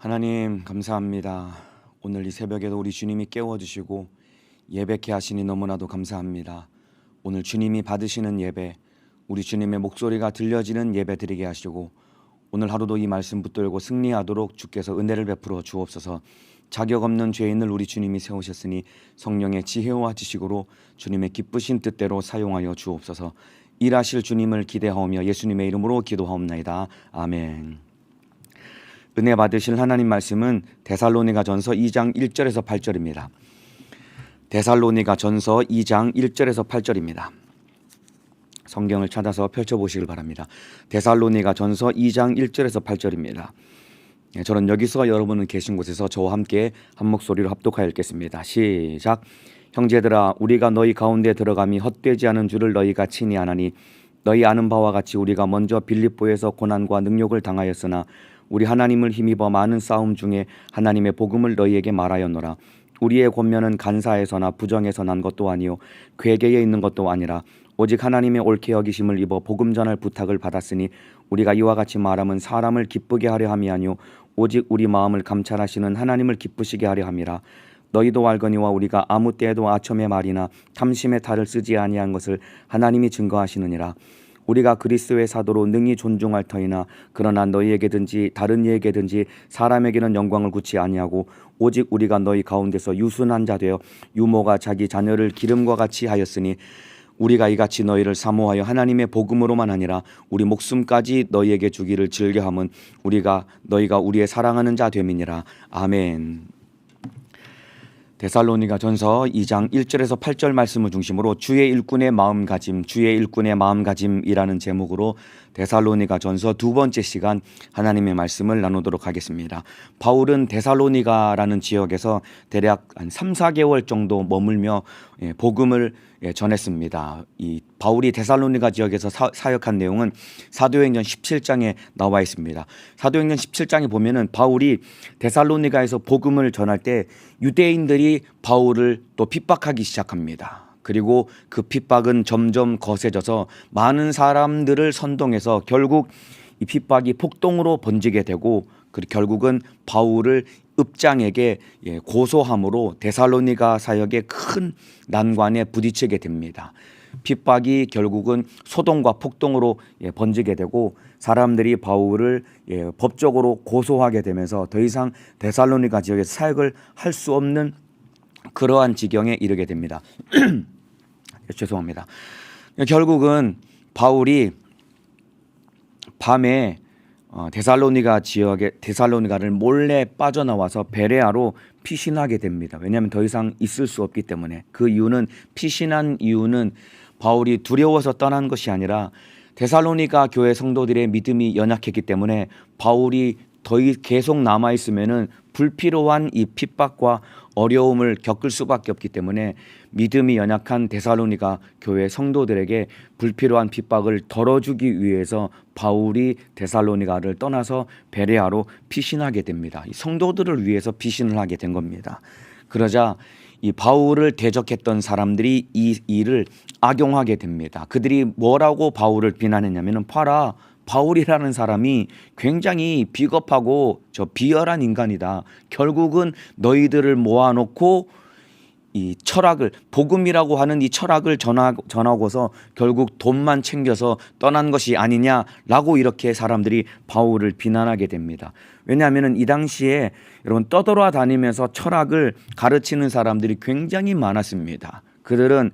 하나님 감사합니다. 오늘 이 새벽에도 우리 주님이 깨워주시고 예배케 하시니 너무나도 감사합니다. 오늘 주님이 받으시는 예배, 우리 주님의 목소리가 들려지는 예배 드리게 하시고 오늘 하루도 이 말씀 붙들고 승리하도록 주께서 은혜를 베풀어 주옵소서. 자격 없는 죄인을 우리 주님이 세우셨으니 성령의 지혜와 지식으로 주님의 기쁘신 뜻대로 사용하여 주옵소서. 일하실 주님을 기대하오며 예수님의 이름으로 기도하옵나이다. 아멘. 은혜 받으실 하나님 말씀은 데살로니가전서 2장 1절에서 8절입니다. 데살로니가전서 2장 1절에서 8절입니다. 성경을 찾아서 펼쳐보시길 바랍니다. 데살로니가전서 2장 1절에서 8절입니다. 저는 여기서 여러분은 계신 곳에서 저와 함께 한 목소리로 합독하여 읽겠습니다. 시작. 형제들아, 우리가 너희 가운데 들어감이 헛되지 않은 줄을 너희가 친히 아나니 너희 아는 바와 같이 우리가 먼저 빌립보에서 고난과 능욕을 당하였으나 우리 하나님을 힘입어 많은 싸움 중에 하나님의 복음을 너희에게 말하였노라. 우리의 권면은 간사에서나 부정에서 난 것도 아니요 괴계에 있는 것도 아니라 오직 하나님의 옳게 여기심을 입어 복음 전할 부탁을 받았으니 우리가 이와 같이 말하면 사람을 기쁘게 하려 함이 아니요 오직 우리 마음을 감찰하시는 하나님을 기쁘시게 하려 함이라. 너희도 알거니와 우리가 아무 때에도 아첨의 말이나 탐심의 탈을 쓰지 아니한 것을 하나님이 증거하시느니라. 우리가 그리스도의 사도로 능히 존중할 터이나 그러나 너희에게든지 다른 이에게든지 사람에게는 영광을 굳이 아니하고 오직 우리가 너희 가운데서 유순한 자 되어 유모가 자기 자녀를 기름과 같이 하였으니 우리가 이같이 너희를 사모하여 하나님의 복음으로만 아니라 우리 목숨까지 너희에게 주기를 즐겨함은 너희가 우리의 사랑하는 자 됨이니라. 아멘. 데살로니가전서 2장 1절에서 8절 말씀을 중심으로 주의 일꾼의 마음가짐이라는 제목으로 데살로니가전서 두 번째 시간 하나님의 말씀을 나누도록 하겠습니다. 바울은 데살로니가라는 지역에서 대략 한 3-4개월 정도 머물며 복음을 전했습니다. 이 바울이 데살로니가 지역에서 사역한 내용은 사도행전 17장에 나와 있습니다. 사도행전 17장에 보면은 바울이 데살로니가에서 복음을 전할 때 유대인들이 바울을 또 핍박하기 시작합니다. 그리고 그 핍박은 점점 거세져서 많은 사람들을 선동해서 결국 이 핍박이 폭동으로 번지게 되고 결국은 바울을 읍장에게 고소함으로 데살로니가 사역에 큰 난관에 부딪히게 됩니다. 핍박이 결국은 소동과 폭동으로 번지게 되고 사람들이 바울을 법적으로 고소하게 되면서 더 이상 데살로니가 지역에서 사역을 할 수 없는 그러한 지경에 이르게 됩니다. 죄송합니다. 결국은 바울이 밤에 데살로니가를 몰래 빠져나와서 베레아로 피신하게 됩니다. 왜냐하면 더 이상 있을 수 없기 때문에. 그 이유는 피신한 이유는 바울이 두려워서 떠난 것이 아니라 데살로니가 교회 성도들의 믿음이 연약했기 때문에 바울이 계속 남아 있으면은 불필요한 이 핍박과 어려움을 겪을 수밖에 없기 때문에 믿음이 연약한 데살로니가 교회 성도들에게 불필요한 핍박을 덜어주기 위해서 바울이 데살로니가를 떠나서 베레아로 피신하게 됩니다. 이 성도들을 위해서 피신을 하게 된 겁니다. 그러자 이 바울을 대적했던 사람들이 이 일을 악용하게 됩니다. 그들이 뭐라고 바울을 비난했냐면은 봐라, 바울이라는 사람이 굉장히 비겁하고 비열한 인간이다. 결국은 너희들을 모아놓고 이 철학을, 복음이라고 하는 이 철학을 전하고서 결국 돈만 챙겨서 떠난 것이 아니냐라고 이렇게 사람들이 바울을 비난하게 됩니다. 왜냐하면 이 당시에 여러분 떠돌아다니면서 철학을 가르치는 사람들이 굉장히 많았습니다. 그들은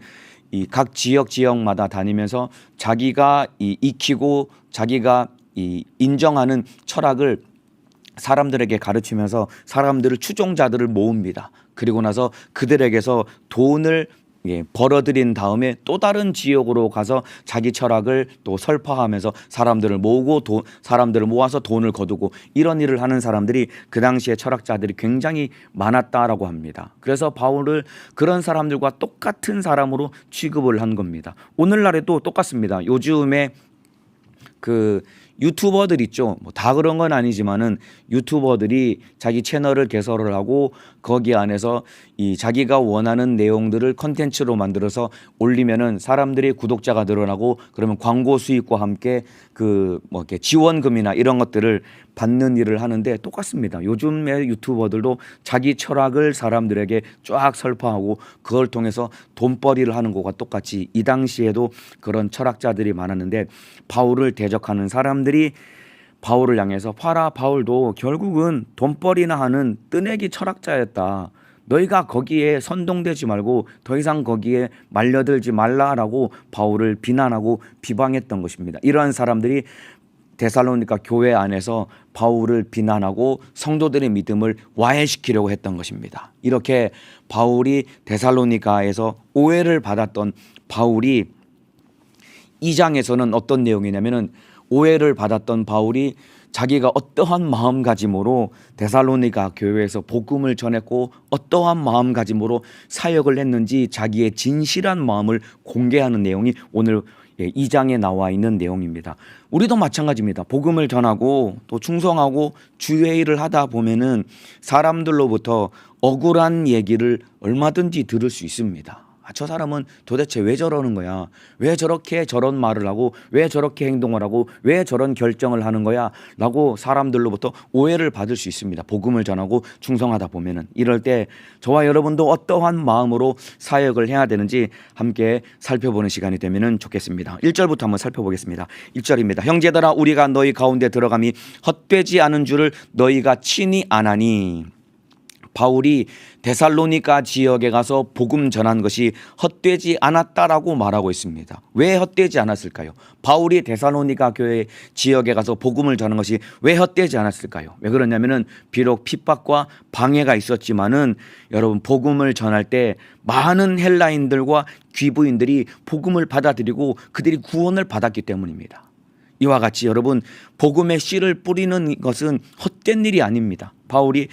이 각 지역마다 다니면서 자기가 익히고 자기가 인정하는 철학을 사람들에게 가르치면서 사람들을 추종자들을 모읍니다. 그리고 나서 그들에게서 돈을 벌어들인 다음에 또 다른 지역으로 가서 자기 철학을 또 설파하면서 사람들을 모아서 돈을 거두고 이런 일을 하는 사람들이 그 당시에 철학자들이 굉장히 많았다라고 합니다. 그래서 바울을 그런 사람들과 똑같은 사람으로 취급을 한 겁니다. 오늘날에도 똑같습니다. 요즘에 유튜버들 있죠. 뭐 다 그런 건 아니지만은 유튜버들이 자기 채널을 개설을 하고 거기 안에서 이 자기가 원하는 내용들을 컨텐츠로 만들어서 올리면은 사람들이 구독자가 늘어나고 그러면 광고 수익과 함께 그 뭐 이렇게 지원금이나 이런 것들을 받는 일을 하는데 똑같습니다. 요즘의 유튜버들도 자기 철학을 사람들에게 쫙 설파하고 그걸 통해서 돈벌이를 하는 것과 똑같이 이 당시에도 그런 철학자들이 많았는데 바울을 대적하는 사람들이 바울을 향해서 봐라, 바울도 결국은 돈벌이나 하는 뜨내기 철학자였다. 너희가 거기에 선동되지 말고 더 이상 거기에 말려들지 말라라고 바울을 비난하고 비방했던 것입니다. 이러한 사람들이 데살로니가 교회 안에서 바울을 비난하고 성도들의 믿음을 와해시키려고 했던 것입니다. 이렇게 바울이 데살로니가에서 오해를 받았던 바울이 2장에서는 어떤 내용이냐면은 오해를 받았던 바울이 자기가 어떠한 마음가짐으로 데살로니가 교회에서 복음을 전했고 어떠한 마음가짐으로 사역을 했는지 자기의 진실한 마음을 공개하는 내용이 오늘 2장에 나와 있는 내용입니다. 우리도 마찬가지입니다. 복음을 전하고 또 충성하고 주의 일을 하다 보면은 사람들로부터 억울한 얘기를 얼마든지 들을 수 있습니다. 저 사람은 도대체 왜 저러는 거야? 왜 저렇게 저런 말을 하고 왜 저렇게 행동을 하고 왜 저런 결정을 하는 거야? 라고 사람들로부터 오해를 받을 수 있습니다. 복음을 전하고 충성하다 보면은. 이럴 때 저와 여러분도 어떠한 마음으로 사역을 해야 되는지 함께 살펴보는 시간이 되면은 좋겠습니다. 1절부터 한번 살펴보겠습니다. 1절입니다. 형제들아, 우리가 너희 가운데 들어감이 헛되지 않은 줄을 너희가 친히 아나니. 바울이 데살로니가 지역에 가서 복음 전한 것이 헛되지 않았다라고 말하고 있습니다. 왜 헛되지 않았을까요? 바울이 데살로니가 교회 지역에 가서 복음을 전한 것이 왜 헛되지 않았을까요? 왜 그러냐면은 비록 핍박과 방해가 있었지만은 여러분 복음을 전할 때 많은 헬라인들과 귀부인들이 복음을 받아들이고 그들이 구원을 받았기 때문입니다. 이와 같이 여러분 복음의 씨를 뿌리는 것은 헛된 일이 아닙니다. 바울이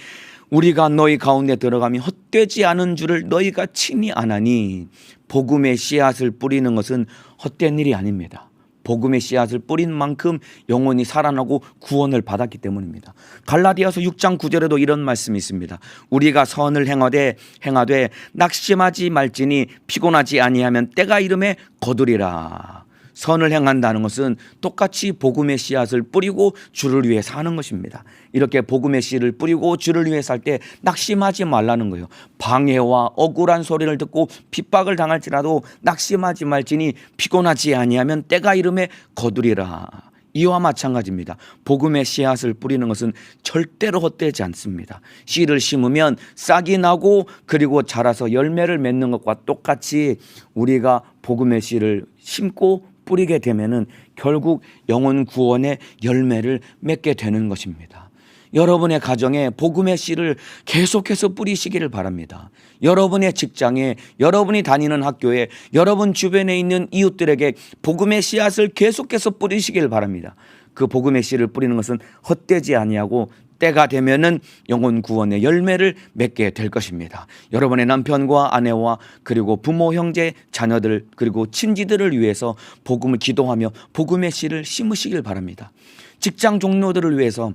우리가 너희 가운데 들어가면 헛되지 않은 줄을 너희가 친히 아나니. 복음의 씨앗을 뿌리는 것은 헛된 일이 아닙니다. 복음의 씨앗을 뿌린 만큼 영혼이 살아나고 구원을 받았기 때문입니다. 갈라디아서 6장 9절에도 이런 말씀이 있습니다. 우리가 선을 행하되 낙심하지 말지니 피곤하지 아니하면 때가 이름에 거두리라. 선을 행한다는 것은 똑같이 복음의 씨앗을 뿌리고 주를 위해 사는 것입니다. 이렇게 복음의 씨를 뿌리고 주를 위해 살 때 낙심하지 말라는 거예요. 방해와 억울한 소리를 듣고 핍박을 당할지라도 낙심하지 말지니 피곤하지 아니하면 때가 이름에 거두리라. 이와 마찬가지입니다. 복음의 씨앗을 뿌리는 것은 절대로 헛되지 않습니다. 씨를 심으면 싹이 나고 그리고 자라서 열매를 맺는 것과 똑같이 우리가 복음의 씨를 심고 뿌리게 되면은 결국 영혼 구원의 열매를 맺게 되는 것입니다. 여러분의 가정에 복음의 씨를 계속해서 뿌리시기를 바랍니다. 여러분의 직장에, 여러분이 다니는 학교에, 여러분 주변에 있는 이웃들에게 복음의 씨앗을 계속해서 뿌리시기를 바랍니다. 그 복음의 씨를 뿌리는 것은 헛되지 아니하고 때가 되면은 영혼 구원의 열매를 맺게 될 것입니다. 여러분의 남편과 아내와 그리고 부모, 형제, 자녀들 그리고 친지들을 위해서 복음을 기도하며 복음의 씨를 심으시길 바랍니다. 직장 동료들을 위해서,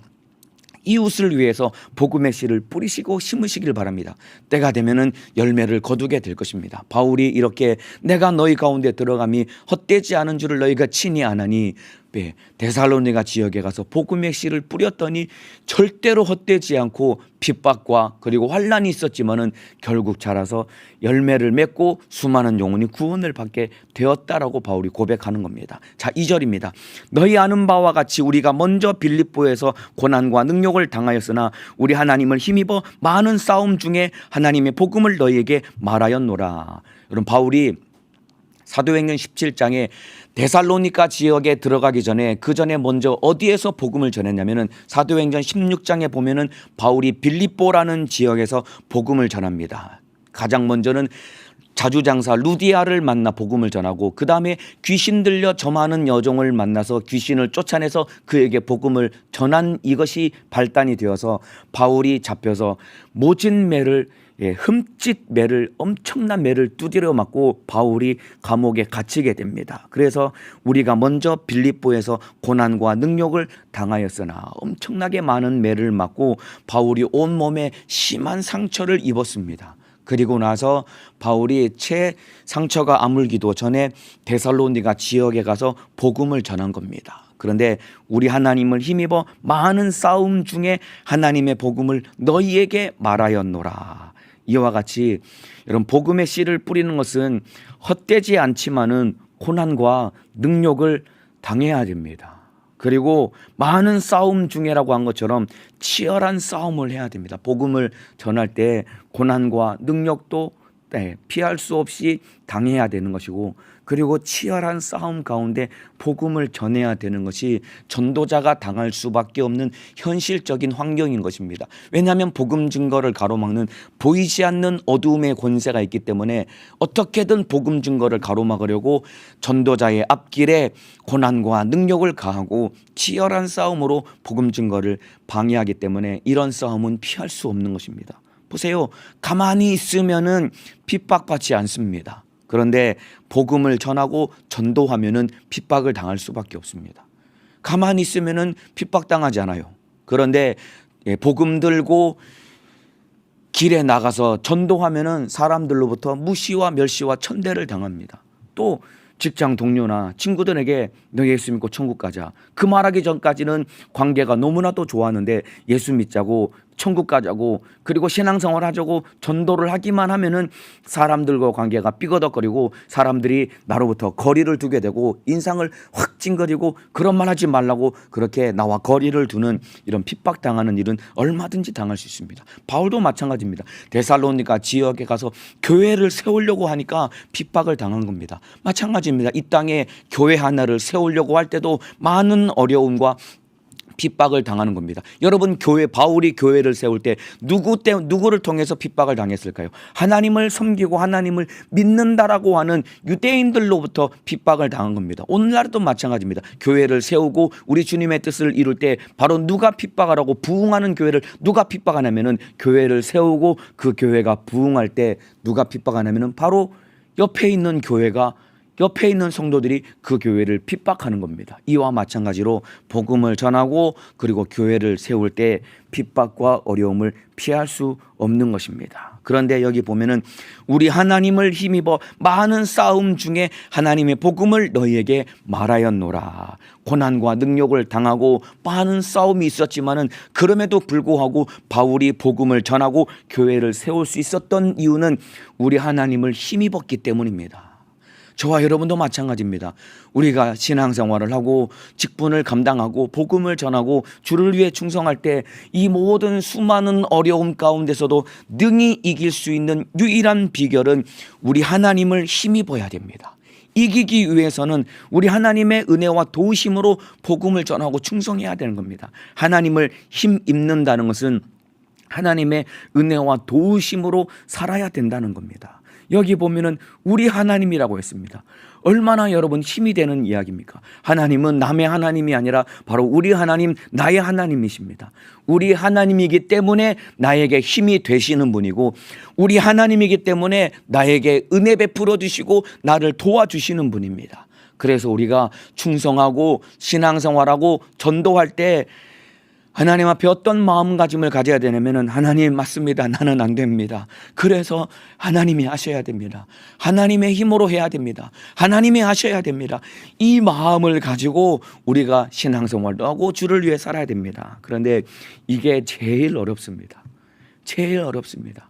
이웃을 위해서 복음의 씨를 뿌리시고 심으시길 바랍니다. 때가 되면은 열매를 거두게 될 것입니다. 바울이 이렇게 내가 너희 가운데 들어감이 헛되지 않은 줄을 너희가 친히 아나니, 데살로니가 지역에 가서 복음의 씨를 뿌렸더니 절대로 헛되지 않고 핍박과 그리고 환난이 있었지만은 결국 자라서 열매를 맺고 수많은 영혼이 구원을 받게 되었다라고 바울이 고백하는 겁니다. 자, 2절입니다. 너희 아는 바와 같이 우리가 먼저 빌립보에서 고난과 능욕을 당하였으나 우리 하나님을 힘입어 많은 싸움 중에 하나님의 복음을 너희에게 말하였노라. 여러분, 바울이 사도행전 17장에 데살로니가 지역에 들어가기 전에 그 전에 먼저 어디에서 복음을 전했냐면은 사도행전 16장에 보면은 바울이 빌립보라는 지역에서 복음을 전합니다. 가장 먼저는 자주장사 루디아를 만나 복음을 전하고 그 다음에 귀신 들려 점하는 여종을 만나서 귀신을 쫓아내서 그에게 복음을 전한 이것이 발단이 되어서 바울이 잡혀서 모진 매를 흠짓 매를 엄청난 매를 두드려 맞고 바울이 감옥에 갇히게 됩니다. 그래서 우리가 먼저 빌립보에서 고난과 능욕을 당하였으나 엄청나게 많은 매를 맞고 바울이 온몸에 심한 상처를 입었습니다. 그리고 나서 바울이 채 상처가 아물기도 전에 데살로니가 지역에 가서 복음을 전한 겁니다. 그런데 우리 하나님을 힘입어 많은 싸움 중에 하나님의 복음을 너희에게 말하였노라. 이와 같이 여러분, 복음의 씨를 뿌리는 것은 헛되지 않지만은 고난과 능욕을 당해야 됩니다. 그리고 많은 싸움 중에라고 한 것처럼 치열한 싸움을 해야 됩니다. 복음을 전할 때 고난과 능력도 피할 수 없이 당해야 되는 것이고, 그리고 치열한 싸움 가운데 복음을 전해야 되는 것이 전도자가 당할 수밖에 없는 현실적인 환경인 것입니다. 왜냐하면 복음 증거를 가로막는 보이지 않는 어두움의 권세가 있기 때문에 어떻게든 복음 증거를 가로막으려고 전도자의 앞길에 고난과 능력을 가하고 치열한 싸움으로 복음 증거를 방해하기 때문에 이런 싸움은 피할 수 없는 것입니다. 보세요. 가만히 있으면은 핍박받지 않습니다. 그런데 복음을 전하고 전도하면은 핍박을 당할 수밖에 없습니다. 가만히 있으면은 핍박당하지 않아요. 그런데 복음 들고 길에 나가서 전도하면은 사람들로부터 무시와 멸시와 천대를 당합니다. 또 직장 동료나 친구들에게 너 예수 믿고 천국 가자, 그 말하기 전까지는 관계가 너무나도 좋았는데 예수 믿자고 천국 가자고 그리고 신앙생활 하자고 전도를 하기만 하면은 사람들과 관계가 삐거덕거리고 사람들이 나로부터 거리를 두게 되고 인상을 확 찡그리고 그런 말 하지 말라고 그렇게 나와 거리를 두는 이런 핍박당하는 일은 얼마든지 당할 수 있습니다. 바울도 마찬가지입니다. 데살로니가 지역에 가서 교회를 세우려고 하니까 핍박을 당한 겁니다. 마찬가지입니다. 이 땅에 교회 하나를 세우려고 할 때도 많은 어려움과 핍박을 당하는 겁니다. 여러분, 바울이 교회를 세울 때 누구를 통해서 핍박을 당했을까요? 하나님을 섬기고 하나님을 믿는다라고 하는 유대인들로부터 핍박을 당한 겁니다. 오늘날도 마찬가지입니다. 교회를 세우고 우리 주님의 뜻을 이룰 때 바로 누가 핍박하라고 부흥하는 교회를 누가 핍박하냐면은 교회를 세우고 그 교회가 부흥할 때 누가 핍박하냐면은 바로 옆에 있는 성도들이 그 교회를 핍박하는 겁니다. 이와 마찬가지로 복음을 전하고 그리고 교회를 세울 때 핍박과 어려움을 피할 수 없는 것입니다. 그런데 여기 보면은 우리 하나님을 힘입어 많은 싸움 중에 하나님의 복음을 너희에게 말하였노라. 고난과 능욕을 당하고 많은 싸움이 있었지만은 그럼에도 불구하고 바울이 복음을 전하고 교회를 세울 수 있었던 이유는 우리 하나님을 힘입었기 때문입니다. 저와 여러분도 마찬가지입니다. 우리가 신앙생활을 하고 직분을 감당하고 복음을 전하고 주를 위해 충성할 때 이 모든 수많은 어려움 가운데서도 능히 이길 수 있는 유일한 비결은 우리 하나님을 힘입어야 됩니다. 이기기 위해서는 우리 하나님의 은혜와 도우심으로 복음을 전하고 충성해야 되는 겁니다. 하나님을 힘입는다는 것은 하나님의 은혜와 도우심으로 살아야 된다는 겁니다. 여기 보면은 우리 하나님이라고 했습니다. 얼마나 여러분 힘이 되는 이야기입니까? 하나님은 남의 하나님이 아니라 바로 우리 하나님, 나의 하나님이십니다. 우리 하나님이기 때문에 나에게 힘이 되시는 분이고 우리 하나님이기 때문에 나에게 은혜 베풀어 주시고 나를 도와주시는 분입니다. 그래서 우리가 충성하고 신앙생활하고 전도할 때 하나님 앞에 어떤 마음가짐을 가져야 되냐면은 하나님 맞습니다. 나는 안 됩니다. 그래서 하나님이 하셔야 됩니다. 하나님의 힘으로 해야 됩니다. 하나님이 하셔야 됩니다. 이 마음을 가지고 우리가 신앙생활도 하고 주를 위해 살아야 됩니다. 그런데 이게 제일 어렵습니다. 제일 어렵습니다.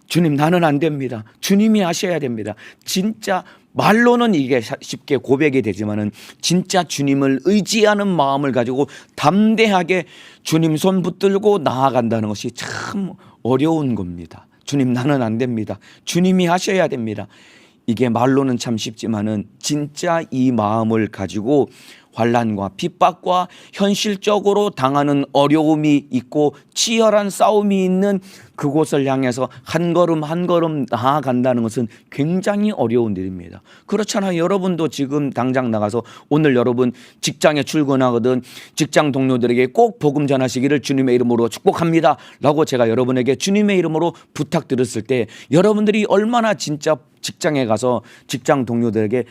주님, 나는 안 됩니다. 주님이 하셔야 됩니다. 진짜 말로는 이게 쉽게 고백이 되지만은 진짜 주님을 의지하는 마음을 가지고 담대하게 주님 손 붙들고 나아간다는 것이 참 어려운 겁니다. 주님, 나는 안 됩니다. 주님이 하셔야 됩니다. 이게 말로는 참 쉽지만은 진짜 이 마음을 가지고 환난과 핍박과 현실적으로 당하는 어려움이 있고 치열한 싸움이 있는 그곳을 향해서 한 걸음 한 걸음 나아간다는 것은 굉장히 어려운 일입니다. 그렇잖아요. 여러분도 지금 당장 나가서 오늘 여러분 직장에 출근하거든 직장 동료들에게 꼭 복음 전하시기를 주님의 이름으로 축복합니다 라고 제가 여러분에게 주님의 이름으로 부탁드렸을 때 여러분들이 얼마나 진짜 직장에 가서 직장 동료들에게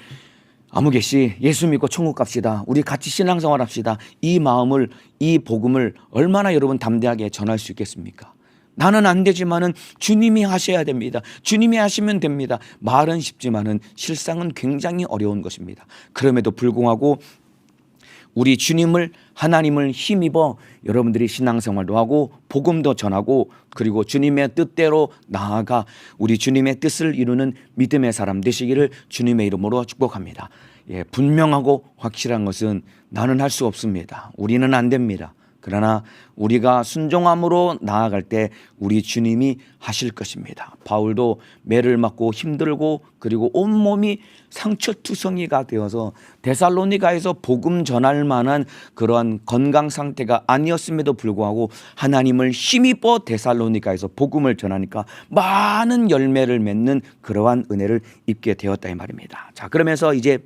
아무개 씨 예수 믿고 천국 갑시다. 우리 같이 신앙생활 합시다. 이 마음을 이 복음을 얼마나 여러분 담대하게 전할 수 있겠습니까? 나는 안 되지만은 주님이 하셔야 됩니다. 주님이 하시면 됩니다. 말은 쉽지만은 실상은 굉장히 어려운 것입니다. 그럼에도 불구하고 우리 주님을 하나님을 힘입어 여러분들이 신앙생활도 하고 복음도 전하고 그리고 주님의 뜻대로 나아가 우리 주님의 뜻을 이루는 믿음의 사람 되시기를 주님의 이름으로 축복합니다. 분명하고 확실한 것은 나는 할 수 없습니다. 우리는 안 됩니다. 그러나 우리가 순종함으로 나아갈 때 우리 주님이 하실 것입니다. 바울도 매를 맞고 힘들고 그리고 온몸이 상처투성이가 되어서 데살로니가에서 복음 전할 만한 그러한 건강 상태가 아니었음에도 불구하고 하나님을 힘입어 데살로니가에서 복음을 전하니까 많은 열매를 맺는 그러한 은혜를 입게 되었다 이 말입니다. 자, 그러면서 이제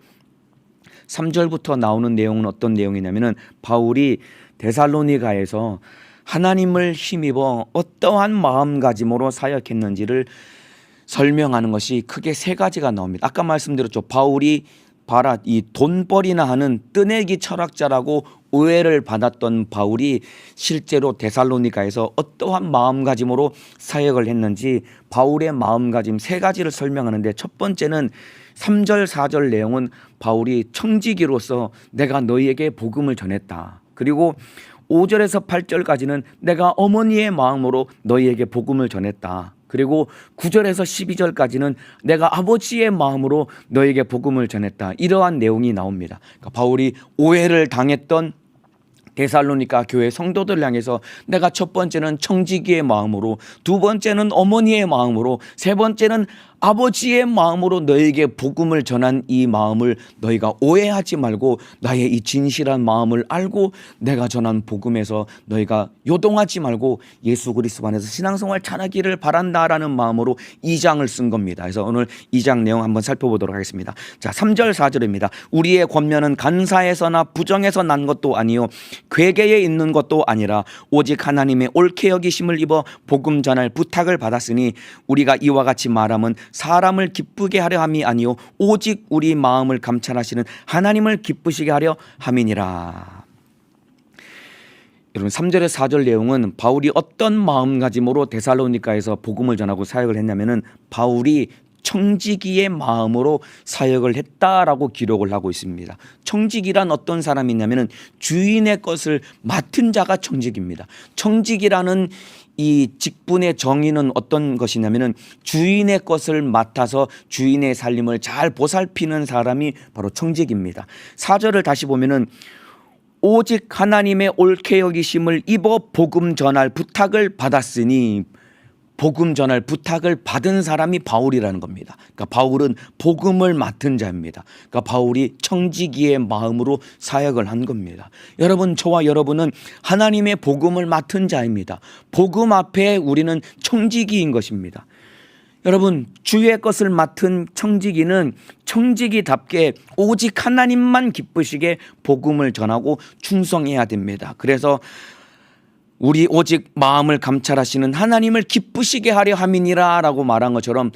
3절부터 나오는 내용은 어떤 내용이냐면은 바울이 데살로니가에서 하나님을 힘입어 어떠한 마음가짐으로 사역했는지를 설명하는 것이 크게 세 가지가 나옵니다. 아까 말씀드렸죠. 바울이 봐라 이 돈벌이나 하는 뜨내기 철학자라고 오해를 받았던 바울이 실제로 데살로니가에서 어떠한 마음가짐으로 사역을 했는지 바울의 마음가짐 세 가지를 설명하는데 첫 번째는 3절 4절 내용은 바울이 청지기로서 내가 너희에게 복음을 전했다. 그리고 5절에서 8절까지는 내가 어머니의 마음으로 너희에게 복음을 전했다. 그리고 9절에서 12절까지는 내가 아버지의 마음으로 너희에게 복음을 전했다. 이러한 내용이 나옵니다. 그러니까 바울이 오해를 당했던 데살로니가 교회 성도들을 향해서 내가 첫 번째는 청지기의 마음으로 두 번째는 어머니의 마음으로 세 번째는 아버지의 마음으로 너에게 복음을 전한 이 마음을 너희가 오해하지 말고 나의 이 진실한 마음을 알고 내가 전한 복음에서 너희가 요동하지 말고 예수 그리스도 안에서 신앙생활 잘하기를 바란다라는 마음으로 2장을 쓴 겁니다. 그래서 오늘 2장 내용 한번 살펴보도록 하겠습니다. 자, 3절 4절입니다. 우리의 권면은 간사에서나 부정에서 난 것도 아니요 괴계에 있는 것도 아니라 오직 하나님의 옳게 여기심을 입어 복음 전할 부탁을 받았으니 우리가 이와 같이 말함은 사람을 기쁘게 하려 함이 아니요 오직 우리 마음을 감찰하시는 하나님을 기쁘시게 하려 함이니라. 여러분 3절에 4절 내용은 바울이 어떤 마음가짐으로 데살로니가에서 복음을 전하고 사역을 했냐면은 바울이 청지기의 마음으로 사역을 했다라고 기록을 하고 있습니다. 청지기란 어떤 사람이냐면은 주인의 것을 맡은 자가 청지기입니다. 청지기라는 이 직분의 정의는 어떤 것이냐면은 주인의 것을 맡아서 주인의 살림을 잘 보살피는 사람이 바로 청지기입니다. 4절을 다시 보면은 오직 하나님의 옳게 여기심을 입어 복음 전할 부탁을 받았으니 복음 전할 부탁을 받은 사람이 바울이라는 겁니다. 그러니까 바울은 복음을 맡은 자입니다. 그러니까 바울이 청지기의 마음으로 사역을 한 겁니다. 여러분, 저와 여러분은 하나님의 복음을 맡은 자입니다. 복음 앞에 우리는 청지기인 것입니다. 여러분, 주의 것을 맡은 청지기는 청지기답게 오직 하나님만 기쁘시게 복음을 전하고 충성해야 됩니다. 그래서 우리 오직 마음을 감찰하시는 하나님을 기쁘시게 하려 함이니라 라고 말한 것처럼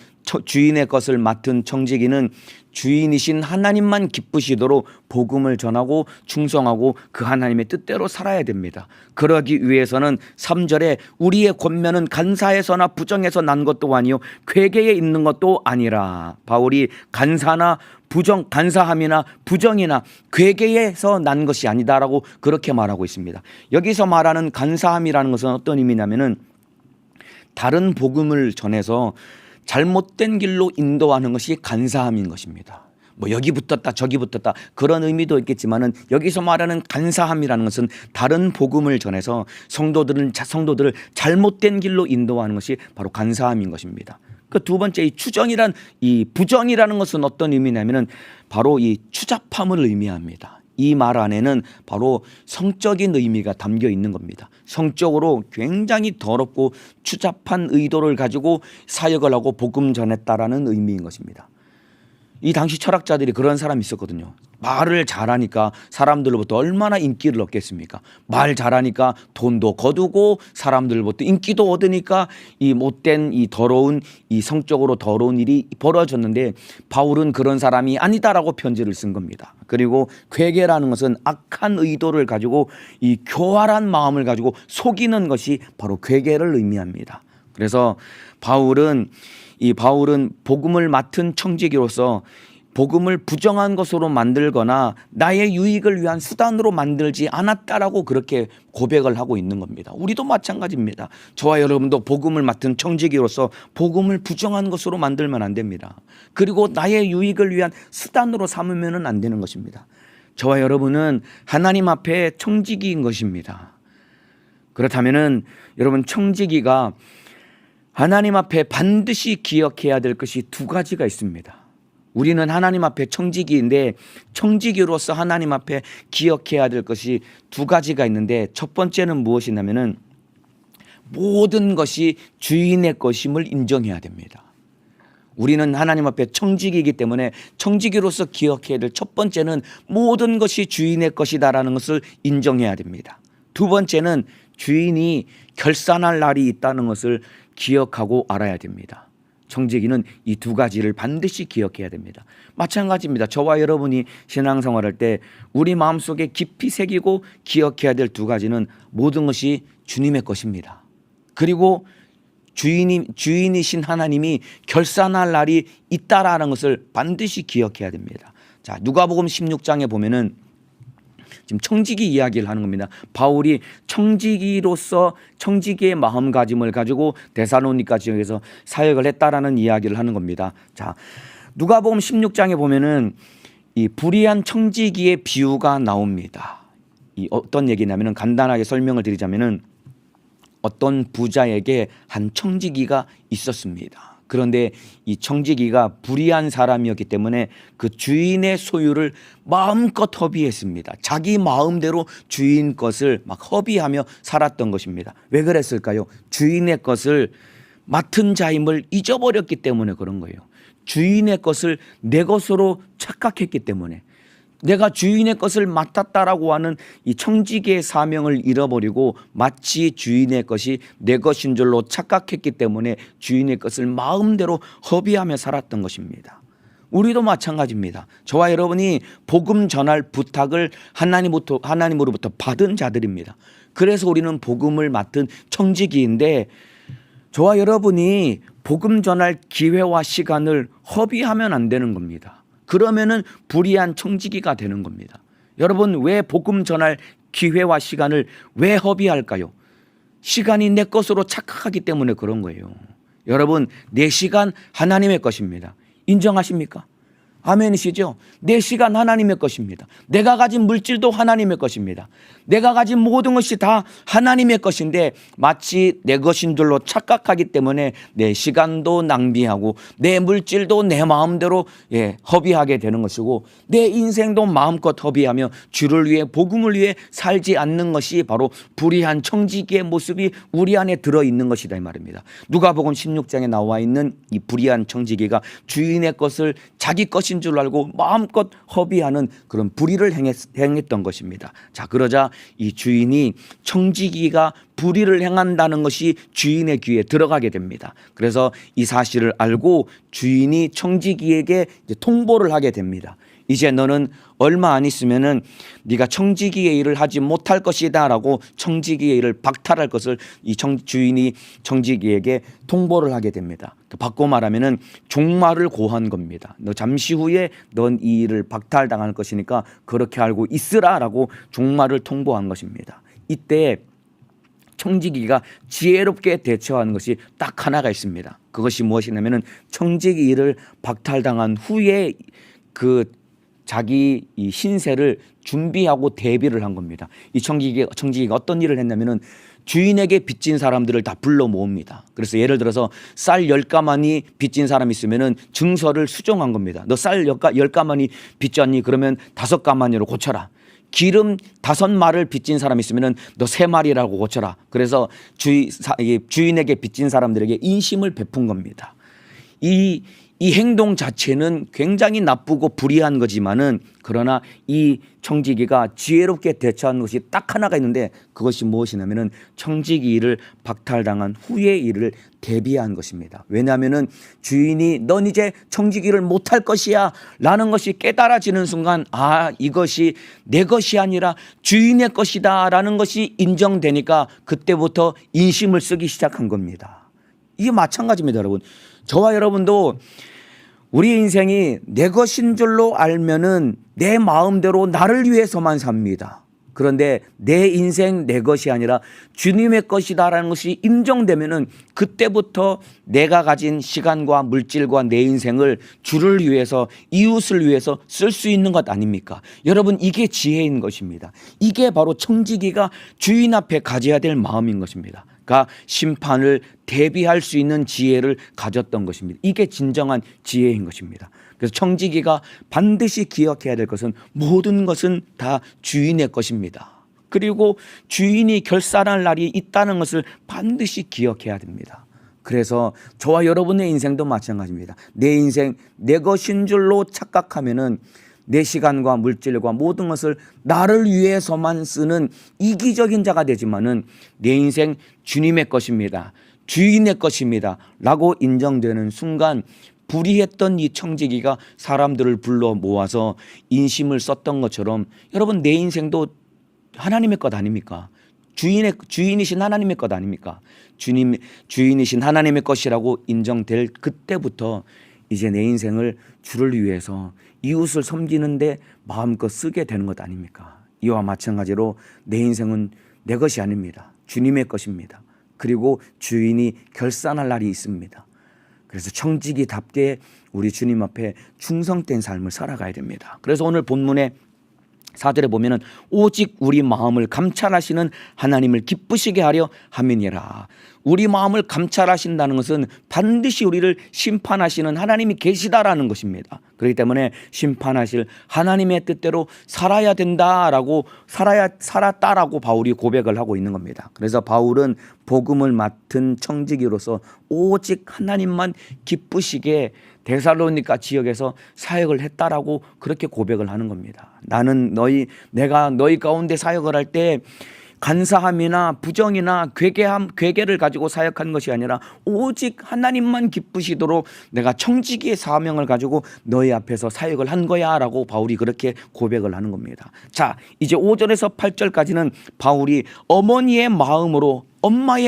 주인의 것을 맡은 청지기는 주인이신 하나님만 기쁘시도록 복음을 전하고 충성하고 그 하나님의 뜻대로 살아야 됩니다. 그러기 위해서는 3절에 우리의 권면은 간사에서나 부정에서 난 것도 아니요 괴계에 있는 것도 아니라 바울이 간사나 부정, 간사함이나 부정이나 괴계에서 난 것이 아니다라고 그렇게 말하고 있습니다. 여기서 말하는 간사함이라는 것은 어떤 의미냐면은 다른 복음을 전해서 잘못된 길로 인도하는 것이 간사함인 것입니다. 뭐 여기 붙었다 저기 붙었다 그런 의미도 있겠지만은 여기서 말하는 간사함이라는 것은 다른 복음을 전해서 성도들을 잘못된 길로 인도하는 것이 바로 간사함인 것입니다. 그 두 번째 이 추정이란 이 부정이라는 것은 어떤 의미냐면은 바로 이 추잡함을 의미합니다. 이 말 안에는 바로 성적인 의미가 담겨 있는 겁니다. 성적으로 굉장히 더럽고 추잡한 의도를 가지고 사역을 하고 복음 전했다라는 의미인 것입니다. 이 당시 철학자들이 그런 사람이 있었거든요. 말을 잘하니까 사람들로부터 얼마나 인기를 얻겠습니까? 말 잘하니까 돈도 거두고 사람들로부터 인기도 얻으니까 이 못된 이 더러운 이 성적으로 더러운 일이 벌어졌는데 바울은 그런 사람이 아니다라고 편지를 쓴 겁니다. 그리고 괴계라는 것은 악한 의도를 가지고 이 교활한 마음을 가지고 속이는 것이 바로 괴계를 의미합니다. 그래서 바울은 복음을 맡은 청지기로서 복음을 부정한 것으로 만들거나 나의 유익을 위한 수단으로 만들지 않았다라고 그렇게 고백을 하고 있는 겁니다. 우리도 마찬가지입니다. 저와 여러분도 복음을 맡은 청지기로서 복음을 부정한 것으로 만들면 안 됩니다. 그리고 나의 유익을 위한 수단으로 삼으면 안 되는 것입니다. 저와 여러분은 하나님 앞에 청지기인 것입니다. 그렇다면은 여러분, 청지기가 하나님 앞에 반드시 기억해야 될 것이 두 가지가 있습니다. 우리는 하나님 앞에 청지기인데 청지기로서 하나님 앞에 기억해야 될 것이 두 가지가 있는데, 첫 번째는 무엇이냐면은 모든 것이 주인의 것임을 인정해야 됩니다. 우리는 하나님 앞에 청지기이기 때문에 청지기로서 기억해야 될 첫 번째는 모든 것이 주인의 것이다라는 것을 인정해야 됩니다. 두 번째는 주인이 결산할 날이 있다는 것을 기억하고 알아야 됩니다. 청지기는 이 두 가지를 반드시 기억해야 됩니다. 마찬가지입니다. 저와 여러분이 신앙생활할 때 우리 마음속에 깊이 새기고 기억해야 될 두 가지는 모든 것이 주님의 것입니다. 그리고 주인이신 하나님이 결산할 날이 있다라는 것을 반드시 기억해야 됩니다. 자, 누가복음 16장에 보면은 지금 청지기 이야기를 하는 겁니다. 바울이 청지기로서 청지기의 마음가짐을 가지고 데살로니가 지역에서 사역을 했다라는 이야기를 하는 겁니다. 자, 누가복음 16장에 보면은 이 불의한 청지기의 비유가 나옵니다. 이 어떤 얘기냐면은 간단하게 설명을 드리자면은 어떤 부자에게 한 청지기가 있었습니다. 그런데 이 청지기가 불의한 사람이었기 때문에 그 주인의 소유를 마음껏 허비했습니다. 자기 마음대로 주인 것을 막 허비하며 살았던 것입니다. 왜 그랬을까요? 주인의 것을 맡은 자임을 잊어버렸기 때문에 그런 거예요. 주인의 것을 내 것으로 착각했기 때문에, 내가 주인의 것을 맡았다라고 하는 이 청지기의 사명을 잃어버리고 마치 주인의 것이 내 것인 줄로 착각했기 때문에 주인의 것을 마음대로 허비하며 살았던 것입니다. 우리도 마찬가지입니다. 저와 여러분이 복음 전할 부탁을 하나님으로부터 받은 자들입니다. 그래서 우리는 복음을 맡은 청지기인데, 저와 여러분이 복음 전할 기회와 시간을 허비하면 안 되는 겁니다. 그러면은 불의한 청지기가 되는 겁니다. 여러분, 왜 복음 전할 기회와 시간을 왜 허비할까요? 시간이 내 것으로 착각하기 때문에 그런 거예요. 여러분, 내 시간 하나님의 것입니다. 인정하십니까? 아멘이시죠? 내 시간 하나님의 것입니다. 내가 가진 물질도 하나님의 것입니다. 내가 가진 모든 것이 다 하나님의 것인데 마치 내 것인 줄로 착각하기 때문에 내 시간도 낭비하고 내 물질도 내 마음대로 허비하게 되는 것이고, 내 인생도 마음껏 허비하며 주를 위해 복음을 위해 살지 않는 것이 바로 불의한 청지기의 모습이 우리 안에 들어있는 것이다 이 말입니다. 누가복음 16장에 나와 있는 이 불의한 청지기가 주인의 것을 자기 것인 줄 알고 마음껏 허비하는 그런 불의를 행했던 것입니다. 자, 그러자 이 주인이 청지기가 불의를 행한다는 것이 주인의 귀에 들어가게 됩니다. 그래서 이 사실을 알고 주인이 청지기에게 통보를 하게 됩니다. 이제 너는 얼마 안 있으면은 네가 청지기의 일을 하지 못할 것이다라고 청지기의 일을 박탈할 것을 이 주인이 청지기에게 통보를 하게 됩니다. 바꿔 말하면은 종말을 고한 겁니다. 너 잠시 후에 넌 이 일을 박탈당할 것이니까 그렇게 알고 있으라라고 종말을 통보한 것입니다. 이때 청지기가 지혜롭게 대처하는 것이 딱 하나가 있습니다. 그것이 무엇이냐면은 청지기 일을 박탈당한 후에 그 자기 이 신세를 준비하고 대비를 한 겁니다. 이 청지기가 어떤 일을 했냐면은 주인에게 빚진 사람들을 다 불러 모읍니다. 그래서 예를 들어서 쌀 10가마니 빚진 사람이 있으면은 증서를 수정한 겁니다. 너 쌀 10가마니 빚졌니? 그러면 5가마니로 고쳐라. 기름 5마리를 빚진 사람이 있으면은 너 3마리라고 고쳐라. 그래서 주인에게 빚진 사람들에게 인심을 베푼 겁니다. 이 행동 자체는 굉장히 나쁘고 불의한 거지만은 그러나 이 청지기가 지혜롭게 대처한 것이 딱 하나가 있는데 그것이 무엇이냐면은 청지기 일을 박탈당한 후의 일을 대비한 것입니다. 왜냐하면은 주인이 넌 이제 청지기를 못할 것이야 라는 것이 깨달아지는 순간 이것이 내 것이 아니라 주인의 것이다 라는 것이 인정되니까 그때부터 인심을 쓰기 시작한 겁니다. 이게 마찬가지입니다, 여러분. 저와 여러분도 우리 인생이 내 것인 줄로 알면은 내 마음대로 나를 위해서만 삽니다. 그런데 내 인생 내 것이 아니라 주님의 것이다라는 것이 인정되면은 그때부터 내가 가진 시간과 물질과 내 인생을 주를 위해서 이웃을 위해서 쓸 수 있는 것 아닙니까? 여러분, 이게 지혜인 것입니다. 이게 바로 청지기가 주인 앞에 가져야 될 마음인 것입니다. 그러니까 심판을 대비할 수 있는 지혜를 가졌던 것입니다. 이게 진정한 지혜인 것입니다. 그래서 청지기가 반드시 기억해야 될 것은 모든 것은 다 주인의 것입니다. 그리고 주인이 결산할 날이 있다는 것을 반드시 기억해야 됩니다. 그래서 저와 여러분의 인생도 마찬가지입니다. 내 인생 내 것인 줄로 착각하면은 내 시간과 물질과 모든 것을 나를 위해서만 쓰는 이기적인 자가 되지만은 내 인생 주님의 것입니다. 주인의 것입니다. 라고 인정되는 순간 불의했던 이 청지기가 사람들을 불러 모아서 인심을 썼던 것처럼 여러분 내 인생도 하나님의 것 아닙니까? 주인이신 하나님의 것 아닙니까? 주인이신 하나님의 것이라고 인정될 그때부터 이제 내 인생을 주를 위해서 이웃을 섬기는데 마음껏 쓰게 되는 것 아닙니까? 이와 마찬가지로 내 인생은 내 것이 아닙니다. 주님의 것입니다. 그리고 주인이 결산할 날이 있습니다. 그래서 청지기답게 우리 주님 앞에 충성된 삶을 살아가야 됩니다. 그래서 오늘 본문의 4절에 보면은 오직 우리 마음을 감찰하시는 하나님을 기쁘시게 하려 함이니라. 우리 마음을 감찰하신다는 것은 반드시 우리를 심판하시는 하나님이 계시다라는 것입니다. 그렇기 때문에 심판하실 하나님의 뜻대로 살아야 된다라고 살았다라고 바울이 고백을 하고 있는 겁니다. 그래서 바울은 복음을 맡은 청지기로서 오직 하나님만 기쁘시게 데살로니가 지역에서 사역을 했다라고 그렇게 고백을 하는 겁니다. 내가 너희 가운데 사역을 할 때 간사함이나 부정이나 괴계를 가지고 사역한 것이 아니라 오직 하나님만 기쁘시도록 내가 청지기의 사명을 가지고 너희 앞에서 사역을 한 거야 라고 바울이 그렇게 고백을 하는 겁니다. 자, 이제 5절에서 8절까지는 바울이 엄마의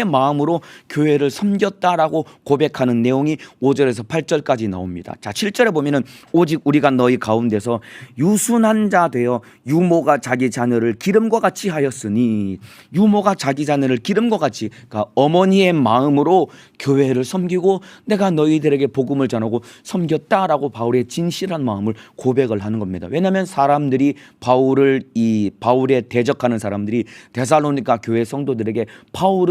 마음으로 교회를 섬겼다라고 고백하는 내용이 5절에서 8절까지 나옵니다. 자, 7절에 보면은 오직 우리가 너희 가운데서 유순한 자 되어 유모가 자기 자녀를 기름과 같이 하였으니, 유모가 자기 자녀를 기름과 같이, 그러니까 어머니의 마음으로 교회를 섬기고 내가 너희들에게 복음을 전하고 섬겼다라고 바울의 진실한 마음을 고백을 하는 겁니다. 왜냐하면 사람들이 바울에 대적하는 사람들이 데살로니가 교회 성도들에게 바울은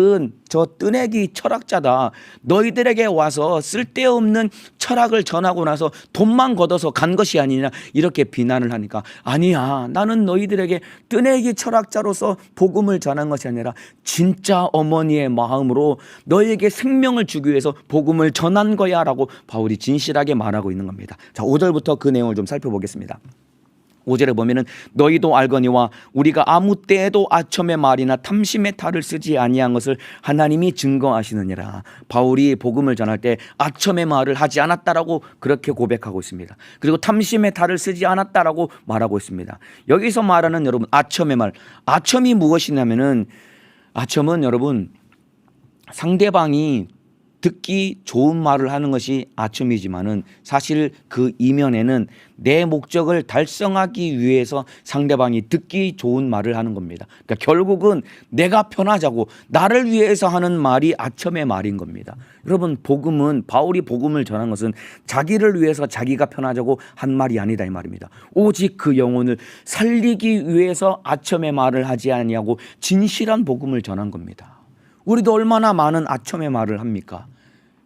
저 뜨내기 철학자다. 너희들에게 와서 쓸데없는 철학을 전하고 나서 돈만 걷어서 간 것이 아니냐 이렇게 비난을 하니까, 아니야, 나는 너희들에게 뜨내기 철학자로서 복음을 전한 것이 아니라 진짜 어머니의 마음으로 너희에게 생명을 주기 위해서 복음을 전한 거야 라고 바울이 진실하게 말하고 있는 겁니다. 자, 5절부터 그 내용을 좀 살펴보겠습니다. 5절에 보면은 너희도 알거니와 우리가 아무 때에도 아첨의 말이나 탐심의 탈을 쓰지 아니한 것을 하나님이 증거하시느니라. 바울이 복음을 전할 때 아첨의 말을 하지 않았다라고 그렇게 고백하고 있습니다. 그리고 탐심의 탈을 쓰지 않았다라고 말하고 있습니다. 여기서 말하는 여러분 아첨의 말, 아첨이 무엇이냐면은, 아첨은 여러분 상대방이 듣기 좋은 말을 하는 것이 아첨이지만은 사실 그 이면에는 내 목적을 달성하기 위해서 상대방이 듣기 좋은 말을 하는 겁니다. 그러니까 결국은 내가 편하자고 나를 위해서 하는 말이 아첨의 말인 겁니다. 여러분, 바울이 복음을 전한 것은 자기를 위해서 자기가 편하자고 한 말이 아니다 이 말입니다. 오직 그 영혼을 살리기 위해서 아첨의 말을 하지 아니하고 진실한 복음을 전한 겁니다. 우리도 얼마나 많은 아첨의 말을 합니까?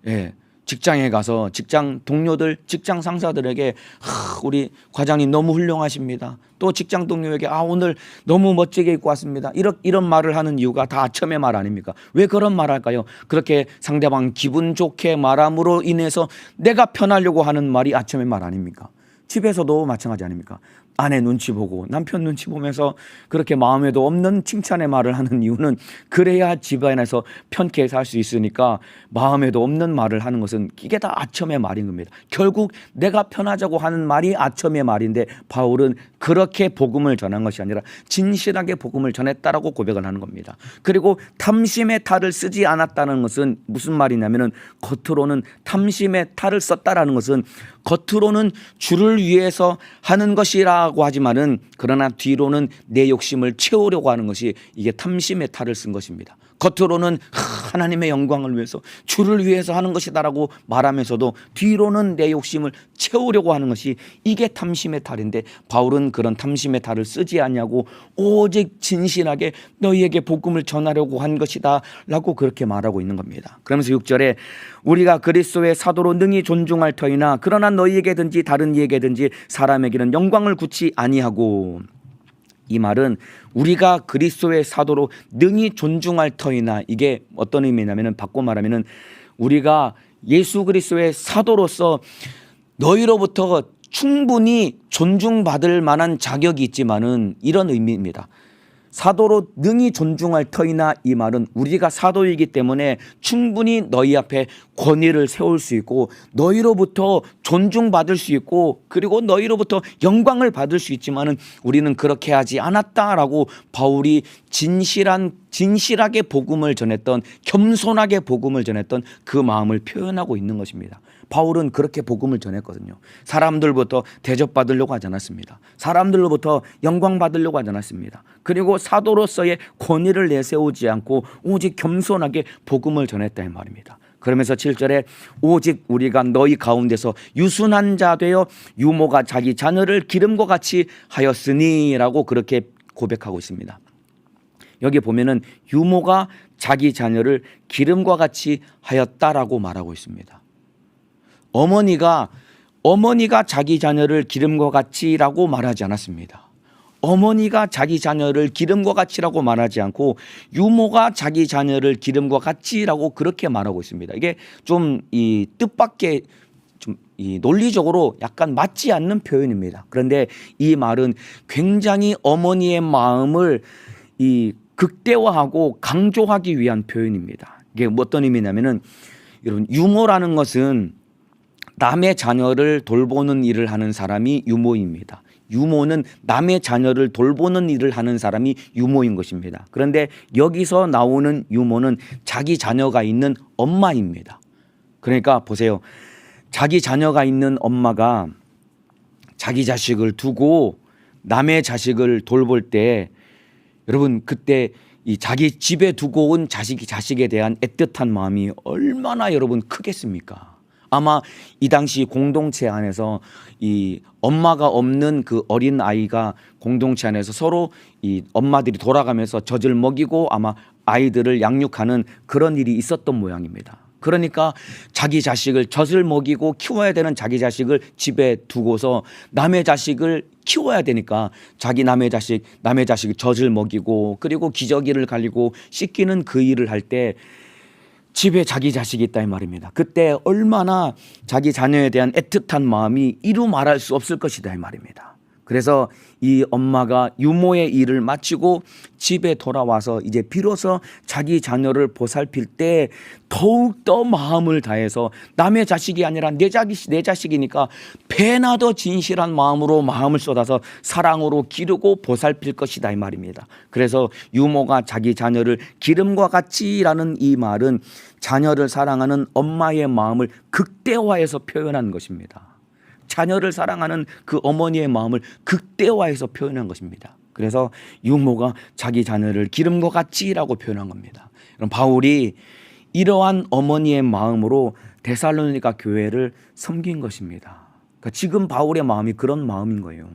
예, 직장에 가서 직장 동료들, 직장 상사들에게 우리 과장님 너무 훌륭하십니다. 또 직장 동료에게 오늘 너무 멋지게 입고 왔습니다. 이런 말을 하는 이유가 다 아첨의 말 아닙니까? 왜 그런 말 할까요? 그렇게 상대방 기분 좋게 말함으로 인해서 내가 편하려고 하는 말이 아첨의 말 아닙니까? 집에서도 마찬가지 아닙니까? 아내 눈치 보고 남편 눈치 보면서 그렇게 마음에도 없는 칭찬의 말을 하는 이유는 그래야 집안에서 편케 살 수 있으니까 마음에도 없는 말을 하는 것은 이게 다 아첨의 말인 겁니다. 결국 내가 편하자고 하는 말이 아첨의 말인데 바울은 그렇게 복음을 전한 것이 아니라 진실하게 복음을 전했다라고 고백을 하는 겁니다. 그리고 탐심의 탈을 쓰지 않았다는 것은 무슨 말이냐면은 겉으로는 탐심의 탈을 썼다라는 것은 겉으로는 주를 위해서 하는 것이라고 하지만은 그러나 뒤로는 내 욕심을 채우려고 하는 것이 이게 탐심의 탈을 쓴 것입니다. 겉으로는 하나님의 영광을 위해서 주를 위해서 하는 것이다라고 말하면서도 뒤로는 내 욕심을 채우려고 하는 것이 이게 탐심의 탈인데 바울은 그런 탐심의 탈을 쓰지 않냐고 오직 진실하게 너희에게 복음을 전하려고 한 것이다 라고 그렇게 말하고 있는 겁니다. 그러면서 6절에 우리가 그리스도의 사도로 능히 존중할 터이나 그러나 너희에게든지 다른 이에게든지 사람에게는 영광을 굳이 아니하고, 이 말은 우리가 그리스도의 사도로 능히 존중할 터이나 이게 어떤 의미냐면은 바꿔 말하면은 우리가 예수 그리스도의 사도로서 너희로부터 충분히 존중받을 만한 자격이 있지만은 이런 의미입니다. 사도로 능히 존중할 터이나 이 말은 우리가 사도이기 때문에 충분히 너희 앞에 권위를 세울 수 있고 너희로부터 존중받을 수 있고 그리고 너희로부터 영광을 받을 수 있지만은 우리는 그렇게 하지 않았다라고 바울이 진실하게 복음을 전했던, 겸손하게 복음을 전했던 그 마음을 표현하고 있는 것입니다. 바울은 그렇게 복음을 전했거든요. 사람들부터 대접받으려고 하지 않았습니다. 사람들로부터 영광 받으려고 하지 않았습니다. 그리고 사도로서의 권위를 내세우지 않고 오직 겸손하게 복음을 전했다 이 말입니다. 그러면서 7절에 오직 우리가 너희 가운데서 유순한 자 되어 유모가 자기 자녀를 기름과 같이 하였으니 라고 그렇게 고백하고 있습니다. 여기 보면은 유모가 자기 자녀를 기름과 같이 하였다라고 말하고 있습니다. 어머니가 자기 자녀를 기름과 같이라고 말하지 않았습니다. 어머니가 자기 자녀를 기름과 같이라고 말하지 않고 유모가 자기 자녀를 기름과 같이라고 그렇게 말하고 있습니다. 이게 좀 이 뜻밖의 좀 이 논리적으로 약간 맞지 않는 표현입니다. 그런데 이 말은 굉장히 어머니의 마음을 이 극대화하고 강조하기 위한 표현입니다. 이게 어떤 의미냐면은 여러분 유모라는 것은 남의 자녀를 돌보는 일을 하는 사람이 유모입니다. 유모는 남의 자녀를 돌보는 일을 하는 사람이 유모인 것입니다. 그런데 여기서 나오는 유모는 자기 자녀가 있는 엄마입니다. 그러니까 보세요. 자기 자녀가 있는 엄마가 자기 자식을 두고 남의 자식을 돌볼 때 여러분 그때 이 자기 집에 두고 온 자식에 대한 애틋한 마음이 얼마나 여러분 크겠습니까? 아마 이 당시 공동체 안에서 이 엄마가 없는 그 어린 아이가 공동체 안에서 서로 이 엄마들이 돌아가면서 젖을 먹이고 아마 아이들을 양육하는 그런 일이 있었던 모양입니다. 그러니까 자기 자식을 젖을 먹이고 키워야 되는 자기 자식을 집에 두고서 남의 자식을 키워야 되니까 남의 자식 젖을 먹이고 그리고 기저귀를 갈리고 씻기는 그 일을 할 때 집에 자기 자식이 있다 이 말입니다. 그때 얼마나 자기 자녀에 대한 애틋한 마음이 이루 말할 수 없을 것이다 이 말입니다. 그래서 이 엄마가 유모의 일을 마치고 집에 돌아와서 이제 비로소 자기 자녀를 보살필 때 더욱더 마음을 다해서 남의 자식이 아니라 내 자식이니까 배나 더 진실한 마음으로 마음을 쏟아서 사랑으로 기르고 보살필 것이다 이 말입니다. 그래서 유모가 자기 자녀를 기름과 같이라는 이 말은 자녀를 사랑하는 엄마의 마음을 극대화해서 표현한 것입니다. 자녀를 사랑하는 그 어머니의 마음을 극대화해서 표현한 것입니다. 그래서 유모가 자기 자녀를 기름과 같이라고 표현한 겁니다. 그럼 바울이 이러한 어머니의 마음으로 데살로니가 교회를 섬긴 것입니다. 그러니까 지금 바울의 마음이 그런 마음인 거예요.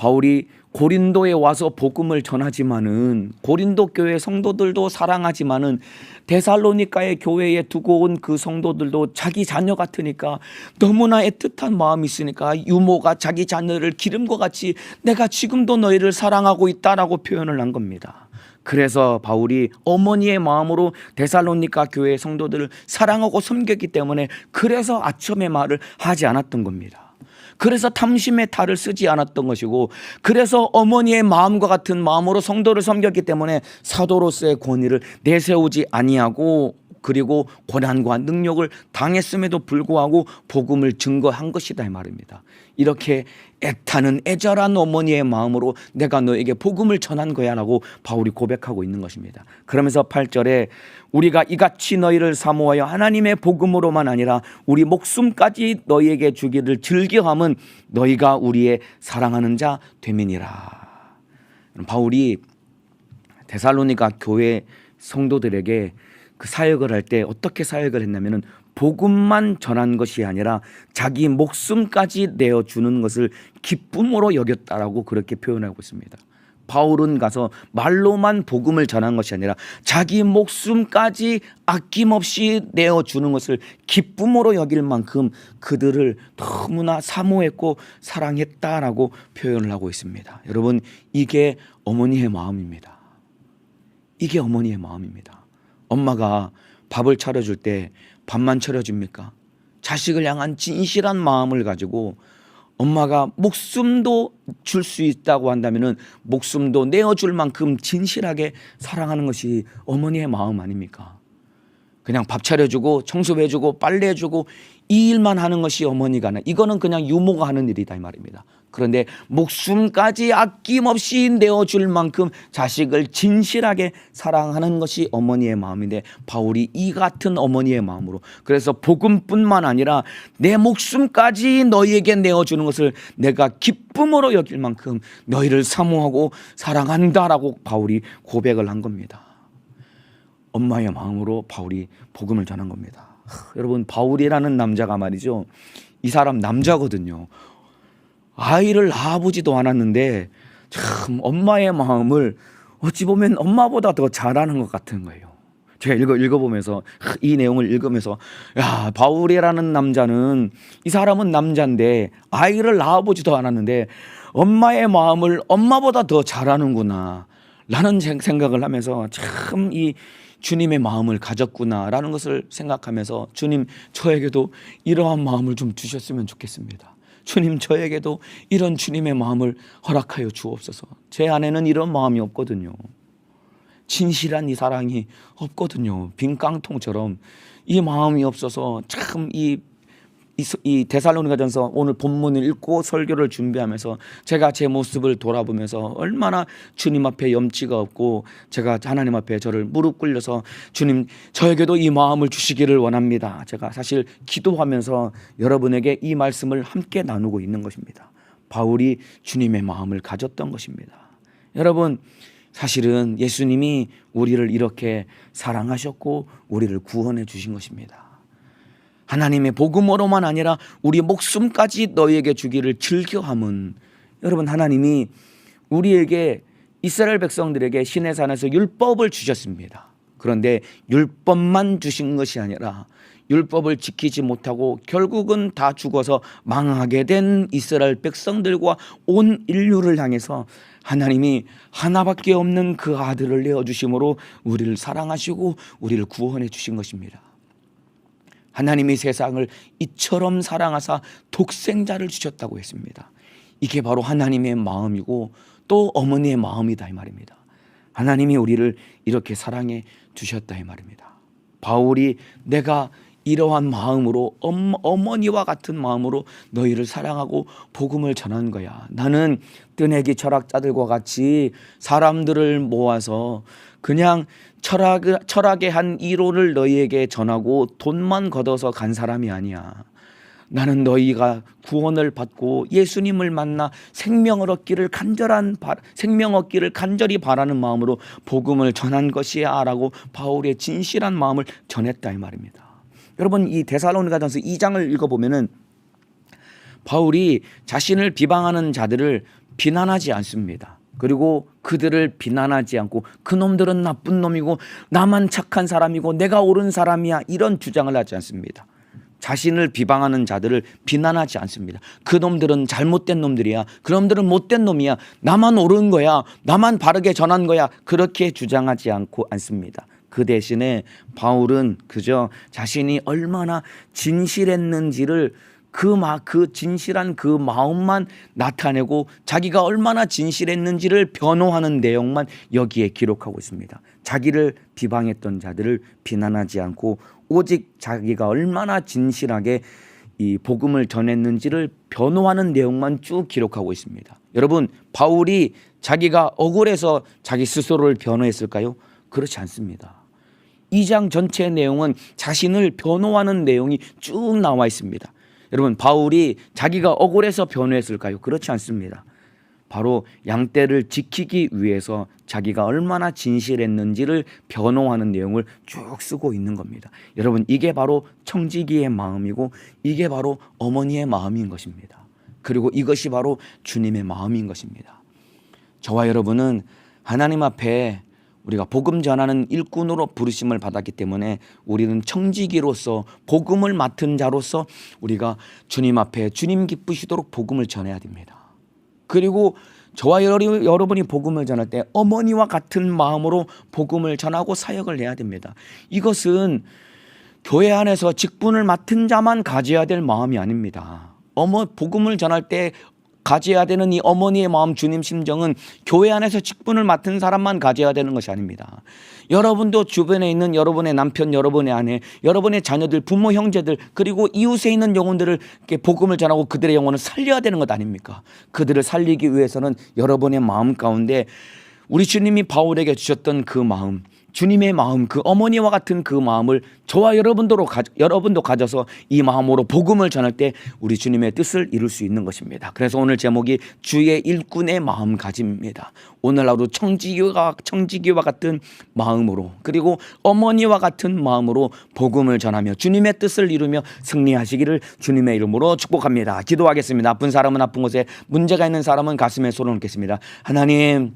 바울이 고린도에 와서 복음을 전하지만은 고린도 교회 성도들도 사랑하지만은 데살로니가의 교회에 두고 온 그 성도들도 자기 자녀 같으니까 너무나 애틋한 마음이 있으니까 유모가 자기 자녀를 기름과 같이 내가 지금도 너희를 사랑하고 있다라고 표현을 한 겁니다. 그래서 바울이 어머니의 마음으로 데살로니가 교회 성도들을 사랑하고 섬겼기 때문에 그래서 아첨의 말을 하지 않았던 겁니다. 그래서 탐심의 탈을 쓰지 않았던 것이고, 그래서 어머니의 마음과 같은 마음으로 성도를 섬겼기 때문에 사도로서의 권위를 내세우지 아니하고, 그리고 고난과 능력을 당했음에도 불구하고 복음을 증거한 것이다 이 말입니다. 이렇게 애타는 애절한 어머니의 마음으로 내가 너에게 복음을 전한 거야 라고 바울이 고백하고 있는 것입니다. 그러면서 8절에 우리가 이같이 너희를 사모하여 하나님의 복음으로만 아니라 우리 목숨까지 너희에게 주기를 즐겨함은 너희가 우리의 사랑하는 자 됨이니라. 바울이 데살로니가 교회 성도들에게 그 사역을 할 때 어떻게 사역을 했냐면은 복음만 전한 것이 아니라 자기 목숨까지 내어주는 것을 기쁨으로 여겼다라고 그렇게 표현하고 있습니다. 바울은 가서 말로만 복음을 전한 것이 아니라 자기 목숨까지 아낌없이 내어주는 것을 기쁨으로 여길 만큼 그들을 너무나 사모했고 사랑했다라고 표현을 하고 있습니다. 여러분, 이게 어머니의 마음입니다. 이게 어머니의 마음입니다. 엄마가 밥을 차려줄 때 밥만 차려줍니까? 자식을 향한 진실한 마음을 가지고 엄마가 목숨도 줄 수 있다고 한다면 목숨도 내어줄 만큼 진실하게 사랑하는 것이 어머니의 마음 아닙니까? 그냥 밥 차려주고 청소해주고 빨래해주고 이 일만 하는 것이 어머니가 아니라 이거는 그냥 유모가 하는 일이다 이 말입니다. 그런데 목숨까지 아낌없이 내어줄 만큼 자식을 진실하게 사랑하는 것이 어머니의 마음인데 바울이 이 같은 어머니의 마음으로, 그래서 복음뿐만 아니라 내 목숨까지 너희에게 내어주는 것을 내가 기쁨으로 여길 만큼 너희를 사모하고 사랑한다라고 바울이 고백을 한 겁니다. 엄마의 마음으로 바울이 복음을 전한 겁니다. 여러분, 바울이라는 남자가 말이죠, 이 사람 남자거든요. 아이를 낳아보지도 않았는데 참 엄마의 마음을 어찌 보면 엄마보다 더 잘하는 것 같은 거예요. 제가 읽어보면서 이 내용을 읽으면서 야, 바울이라는 남자는, 이 사람은 남자인데 아이를 낳아보지도 않았는데 엄마의 마음을 엄마보다 더 잘하는구나 라는 생각을 하면서 참 이 주님의 마음을 가졌구나라는 것을 생각하면서 주님, 저에게도 이러한 마음을 좀 주셨으면 좋겠습니다. 주님, 저에게도 이런 주님의 마음을 허락하여 주옵소서. 제 안에는 이런 마음이 없거든요. 진실한 이 사랑이 없거든요. 빈 깡통처럼 이 마음이 없어서 참 이 데살로니가전서 오늘 본문을 읽고 설교를 준비하면서 제가 제 모습을 돌아보면서 얼마나 주님 앞에 염치가 없고 제가 하나님 앞에 저를 무릎 꿇려서 주님, 저에게도 이 마음을 주시기를 원합니다. 제가 사실 기도하면서 여러분에게 이 말씀을 함께 나누고 있는 것입니다. 바울이 주님의 마음을 가졌던 것입니다. 여러분, 사실은 예수님이 우리를 이렇게 사랑하셨고 우리를 구원해 주신 것입니다. 하나님의 복음으로만 아니라 우리 목숨까지 너희에게 주기를 즐겨함은, 여러분, 하나님이 우리에게, 이스라엘 백성들에게 시내산에서 율법을 주셨습니다. 그런데 율법만 주신 것이 아니라 율법을 지키지 못하고 결국은 다 죽어서 망하게 된 이스라엘 백성들과 온 인류를 향해서 하나님이 하나밖에 없는 그 아들을 내어주심으로 우리를 사랑하시고 우리를 구원해 주신 것입니다. 하나님이 세상을 이처럼 사랑하사 독생자를 주셨다고 했습니다. 이게 바로 하나님의 마음이고 또 어머니의 마음이다 이 말입니다. 하나님이 우리를 이렇게 사랑해 주셨다 이 말입니다. 바울이 내가 이러한 마음으로 어머니와 같은 마음으로 너희를 사랑하고 복음을 전한 거야. 나는 뜨내기 철학자들과 같이 사람들을 모아서 그냥 철학의 한 이론을 너희에게 전하고 돈만 걷어서 간 사람이 아니야. 나는 너희가 구원을 받고 예수님을 만나 생명을 얻기를 간절히 바라는 마음으로 복음을 전한 것이야 라고 바울의 진실한 마음을 전했다 이 말입니다. 여러분, 이 데살로니가전서 2장을 읽어보면은 바울이 자신을 비방하는 자들을 비난하지 않습니다. 그리고 그들을 비난하지 않고 그놈들은 나쁜 놈이고 나만 착한 사람이고 내가 옳은 사람이야 이런 주장을 하지 않습니다. 자신을 비방하는 자들을 비난하지 않습니다. 그놈들은 잘못된 놈들이야. 그놈들은 못된 놈이야. 나만 옳은 거야. 나만 바르게 전한 거야. 그렇게 주장하지 않습니다. 그 대신에 바울은 그저 자신이 얼마나 진실했는지를 그 진실한 그 마음만 나타내고 자기가 얼마나 진실했는지를 변호하는 내용만 여기에 기록하고 있습니다. 자기를 비방했던 자들을 비난하지 않고 오직 자기가 얼마나 진실하게 이 복음을 전했는지를 변호하는 내용만 쭉 기록하고 있습니다. 여러분, 바울이 자기가 억울해서 자기 스스로를 변호했을까요? 그렇지 않습니다. 2장 전체의 내용은 자신을 변호하는 내용이 쭉 나와 있습니다. 여러분, 바울이 자기가 억울해서 변호했을까요? 그렇지 않습니다. 바로 양떼를 지키기 위해서 자기가 얼마나 진실했는지를 변호하는 내용을 쭉 쓰고 있는 겁니다. 여러분, 이게 바로 청지기의 마음이고 이게 바로 어머니의 마음인 것입니다. 그리고 이것이 바로 주님의 마음인 것입니다. 저와 여러분은 하나님 앞에 우리가 복음 전하는 일꾼으로 부르심을 받았기 때문에 우리는 청지기로서 복음을 맡은 자로서 우리가 주님 앞에 주님 기쁘시도록 복음을 전해야 됩니다. 그리고 저와 여러분이 복음을 전할 때 어머니와 같은 마음으로 복음을 전하고 사역을 해야 됩니다. 이것은 교회 안에서 직분을 맡은 자만 가져야 될 마음이 아닙니다. 복음을 전할 때 가져야 되는 이 어머니의 마음, 주님 심정은 교회 안에서 직분을 맡은 사람만 가져야 되는 것이 아닙니다. 여러분도 주변에 있는 여러분의 남편, 여러분의 아내, 여러분의 자녀들, 부모, 형제들, 그리고 이웃에 있는 영혼들을 복음을 전하고 그들의 영혼을 살려야 되는 것 아닙니까? 그들을 살리기 위해서는 여러분의 마음 가운데 우리 주님이 바울에게 주셨던 그 마음, 주님의 마음, 그 어머니와 같은 그 마음을 저와 여러분도 가져서 이 마음으로 복음을 전할 때 우리 주님의 뜻을 이룰 수 있는 것입니다. 그래서 오늘 제목이 주의 일꾼의 마음가짐입니다. 오늘 하루 청지기와 같은 마음으로 그리고 어머니와 같은 마음으로 복음을 전하며 주님의 뜻을 이루며 승리하시기를 주님의 이름으로 축복합니다. 기도하겠습니다. 아픈 사람은 아픈 곳에, 문제가 있는 사람은 가슴에 손을 얹겠습니다. 하나님,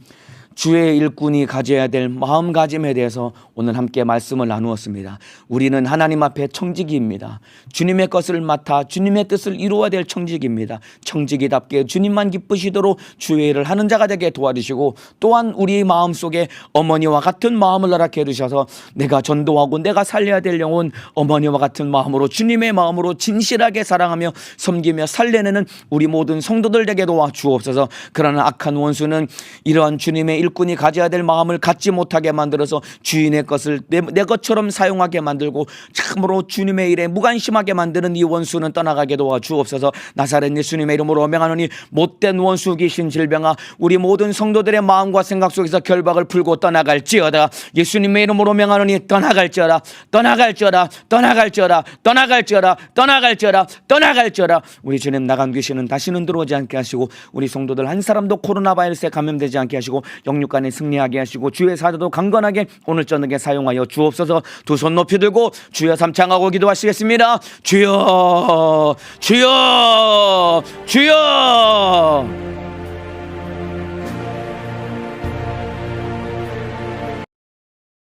주의 일꾼이 가져야 될 마음가짐에 대해서 오늘 함께 말씀을 나누었습니다. 우리는 하나님 앞에 청지기입니다. 주님의 것을 맡아 주님의 뜻을 이루어야 될 청지기입니다. 청지기답게 주님만 기쁘시도록 주의 일을 하는 자가 되게 도와주시고 또한 우리 마음속에 어머니와 같은 마음을 허락해 주셔서 내가 전도하고 내가 살려야 될 영혼 어머니와 같은 마음으로 주님의 마음으로 진실하게 사랑하며 섬기며 살려내는 우리 모든 성도들 되게 도와주옵소서. 그러나 악한 원수는 이러한 주님의 일꾼이 가져야 될 마음을 갖지 못하게 만들어서 주인의 것을 내 것처럼 사용하게 만들고 참으로 주님의 일에 무관심하게 만드는 이 원수는 떠나가게 도와주옵소서. 나사렛 예수님의 이름으로 명하노니 못된 원수 귀신 질병아 우리 모든 성도들의 마음과 생각 속에서 결박을 풀고 떠나갈지어다. 예수님의 이름으로 명하노니 떠나갈지어다. 떠나갈지어다. 떠나갈지어다. 떠나갈지어다. 떠나갈지어다. 떠나갈지어다. 우리 주님, 나간 귀신은 다시는 들어오지 않게 하시고 우리 성도들 한 사람도 코로나 바이러스에 감염되지 않게 하시고 영육간에 승리하게 하시고 주의 사도도 강건하게 오늘 저녁에 사용하여 주옵소서. 두 손 높이 들고 주여 삼창하고 기도하시겠습니다. 주여, 주여, 주여.